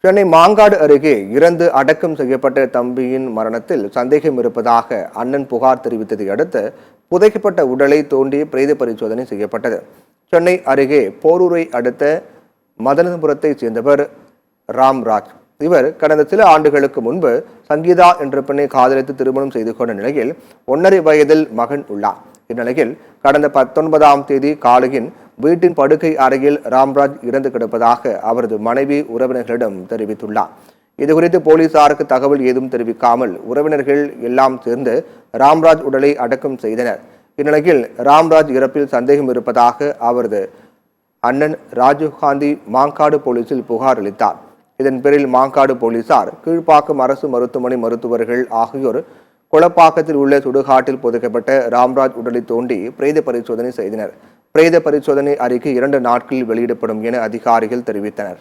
சென்னை மாங்காடு அருகே இறந்து அடக்கம் செய்யப்பட்ட தம்பியின் மரணத்தில் சந்தேகம் இருப்பதாக அண்ணன் புகார் தெரிவித்ததை அடுத்து புதைக்கப்பட்ட உடலை தோண்டி பிரேத பரிசோதனை செய்யப்பட்டது. சென்னை அருகே போரூரை அடுத்த மதனபுரத்தைச் சேர்ந்தவர் ராம்ராஜ். இவர் கடந்த சில ஆண்டுகளுக்கு முன்பு சங்கீதா என்ற பெண்ணை காதலித்து திருமணம் செய்து கொண்ட நிலையில் 1.5 வயதில் மகன் உள்ளார். இந்நிலையில் கடந்த 19ஆம் தேதி காலையின் வீட்டின் படுக்கை அறையில் ராம்ராஜ் இறந்து கிடப்பதாக அவரது மனைவி உறவினர்களிடம் தெரிவித்துள்ளார். இதுகுறித்து போலீசாருக்கு தகவல் ஏதும் தெரிவிக்காமல் உறவினர்கள் எல்லாம் சேர்ந்து ராம்ராஜ் உடலை அடக்கம் செய்தனர். இந்நிலையில் ராம்ராஜ் இறப்பில் சந்தேகம் இருப்பதாக அவரது அண்ணன் ராஜீவ்காந்தி மாங்காடு போலீசில் புகார் அளித்தார். இதன் பேரில் மாங்காடு போலீசார் கீழ்ப்பாக்கம் அரசு மருத்துவமனை மருத்துவர்கள் ஆகியோர் கொளப்பாக்கத்தில் உள்ள சுடுகாட்டில் புதைக்கப்பட்ட ராம்ராஜ் உடலை தோண்டி பிரேத பரிசோதனை செய்தனர். பிரேத பரிசோதனை அறிக்கை 2 நாட்களில் வெளியிடப்படும் என அதிகாரிகள் தெரிவித்தனர்.